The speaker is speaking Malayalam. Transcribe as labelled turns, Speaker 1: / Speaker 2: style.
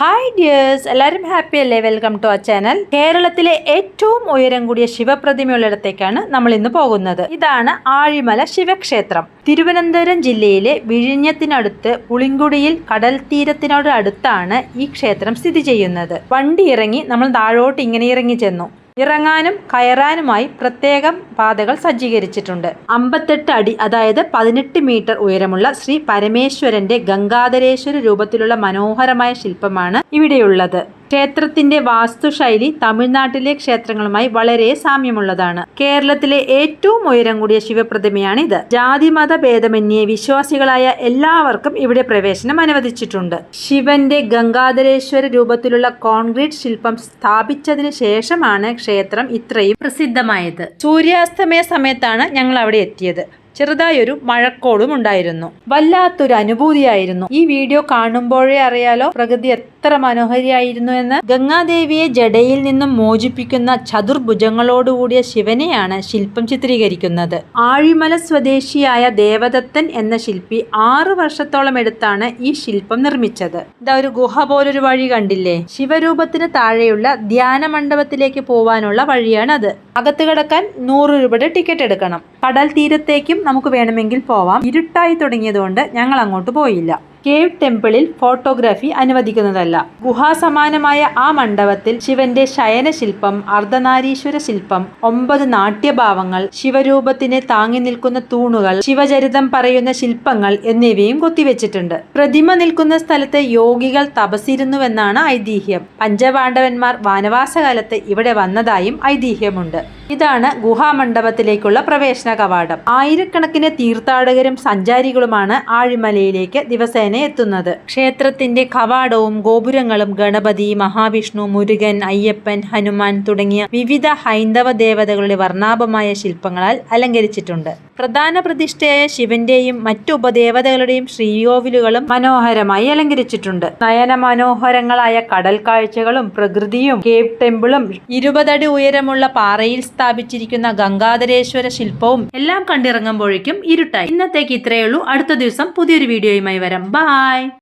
Speaker 1: ഹായ് ഡിയേഴ്സ്, എല്ലാവരും ഹാപ്പി അല്ലേ? Welcome to our channel. കേരളത്തിലെ ഏറ്റവും ഉയരം കൂടിയ ശിവപ്രതിമയുള്ളിടത്തേക്കാണ് നമ്മൾ ഇന്ന് പോകുന്നത്. ഇതാണ് ആഴിമല ശിവക്ഷേത്രം. തിരുവനന്തപുരം ജില്ലയിലെ വിഴിഞ്ഞത്തിനടുത്ത് പുളിങ്കുടിയിൽ കടൽ തീരത്തിനോട് അടുത്താണ് ഈ ക്ഷേത്രം സ്ഥിതി ചെയ്യുന്നത്. വണ്ടി ഇറങ്ങി നമ്മൾ താഴോട്ട് ഇങ്ങനെ ഇറങ്ങി ചെന്നു. ഇറങ്ങാനും കയറാനുമായി പ്രത്യേകം പാതകൾ സജ്ജീകരിച്ചിട്ടുണ്ട്. 58 അടി അതായത് 18 മീറ്റർ ഉയരമുള്ള ശ്രീ പരമേശ്വരന്റെ ഗംഗാധരേശ്വര രൂപത്തിലുള്ള മനോഹരമായ ശില്പമാണ് ഇവിടെയുള്ളത്. ക്ഷേത്രത്തിന്റെ വാസ്തുശൈലി തമിഴ്നാട്ടിലെ ക്ഷേത്രങ്ങളുമായി വളരെ സാമ്യമുള്ളതാണ്. കേരളത്തിലെ ഏറ്റവും ഉയരം കൂടിയ ശിവപ്രതിമയാണിത്. ജാതിമത ഭേദമന്യേ വിശ്വാസികളായ എല്ലാവർക്കും ഇവിടെ പ്രവേശനം അനുവദിച്ചിട്ടുണ്ട്. ശിവന്റെ ഗംഗാധരേശ്വര രൂപത്തിലുള്ള കോൺക്രീറ്റ് ശില്പം സ്ഥാപിച്ചതിന് ശേഷമാണ് ക്ഷേത്രം ഇത്രയും പ്രസിദ്ധമായത്. സൂര്യാസ്തമയ സമയത്താണ് ഞങ്ങൾ അവിടെ എത്തിയത്. ചെറുതായൊരു മഴക്കോളും ഉണ്ടായിരുന്നു. വല്ലാത്തൊരു അനുഭൂതിയായിരുന്നു. ഈ വീഡിയോ കാണുമ്പോഴേ അറിയാലോ പ്രകൃതി എത്ര മനോഹരിയായിരുന്നു എന്ന്. ഗംഗാദേവിയെ ജടയിൽ നിന്നും മോചിപ്പിക്കുന്ന ചതുർഭുജങ്ങളോടുകൂടിയ ശിവനെയാണ് ശില്പം ചിത്രീകരിക്കുന്നത്. ആഴിമല സ്വദേശിയായ ദേവദത്തൻ എന്ന ശില്പി 6 വർഷത്തോളം എടുത്താണ് ഈ ശില്പം നിർമ്മിച്ചത്. ഇതാ ഒരു ഗുഹ പോലൊരു വഴി കണ്ടില്ലേ? ശിവരൂപത്തിന് താഴെയുള്ള ധ്യാന മണ്ഡപത്തിലേക്ക് പോവാനുള്ള വഴിയാണത്. അകത്ത് കിടക്കാൻ 100 രൂപയുടെ ടിക്കറ്റ് എടുക്കണം. കടൽ തീരത്തേക്കും നമുക്ക് വേണമെങ്കിൽ പോവാം. ഇരുട്ടായി തുടങ്ങിയതുകൊണ്ട് ഞങ്ങൾ അങ്ങോട്ട് പോയില്ല. Cave ടെമ്പിളിൽ photography അനുവദിക്കുന്നതല്ല. ഗുഹാസമാനമായ ആ മണ്ഡപത്തിൽ ശിവന്റെ ശയനശില്പം, അർദ്ധനാരീശ്വര ശില്പം, 9 നാട്യഭാവങ്ങൾ, ശിവരൂപത്തിനെ താങ്ങി നിൽക്കുന്ന തൂണുകൾ, ശിവചരിതം പറയുന്ന ശില്പങ്ങൾ എന്നിവയും കൊത്തിവെച്ചിട്ടുണ്ട്. പ്രതിമ നിൽക്കുന്ന സ്ഥലത്ത് യോഗികൾ തപസ്സിരുന്നുവെന്നാണ് ഐതിഹ്യം. പഞ്ചപാണ്ഡവന്മാർ വാനവാസകാലത്ത് ഇവിടെ വന്നതായും ഐതിഹ്യമുണ്ട്. ഇതാണ് ഗുഹാമണ്ഡപത്തിലേക്കുള്ള പ്രവേശന കവാടം. ആയിരക്കണക്കിന് തീർത്ഥാടകരും സഞ്ചാരികളുമാണ് ആഴിമലയിലേക്ക് ദിവസേന എത്തുന്നത്. ക്ഷേത്രത്തിന്റെ കവാടവും ഗോപുരങ്ങളും ഗണപതി, മഹാവിഷ്ണു, മുരുകൻ, അയ്യപ്പൻ, ഹനുമാൻ തുടങ്ങിയ വിവിധ ഹൈന്ദവ ദേവതകളുടെ വർണ്ണാഭമായ ശില്പങ്ങളാൽ അലങ്കരിച്ചിട്ടുണ്ട്. പ്രധാന പ്രതിഷ്ഠയായ ശിവന്റെയും മറ്റു ഉപദേവതകളുടെയും ശ്രീകോവിലുകളും മനോഹരമായി അലങ്കരിച്ചിട്ടുണ്ട്. നയന മനോഹരങ്ങളായ കടൽ കാഴ്ചകളും പ്രകൃതിയും കേവ് ടെമ്പിളും 20 അടി ഉയരമുള്ള പാറയിൽ സ്ഥാപിച്ചിരിക്കുന്ന ഗംഗാധരേശ്വര ശില്പവും എല്ലാം കണ്ടിറങ്ങുമ്പോഴേക്കും ഇരുട്ടായി. ഇന്നത്തേക്ക് ഇത്രയേ ഉള്ളൂ. അടുത്ത ദിവസം പുതിയൊരു വീഡിയോയുമായി വരാം. ബൈ.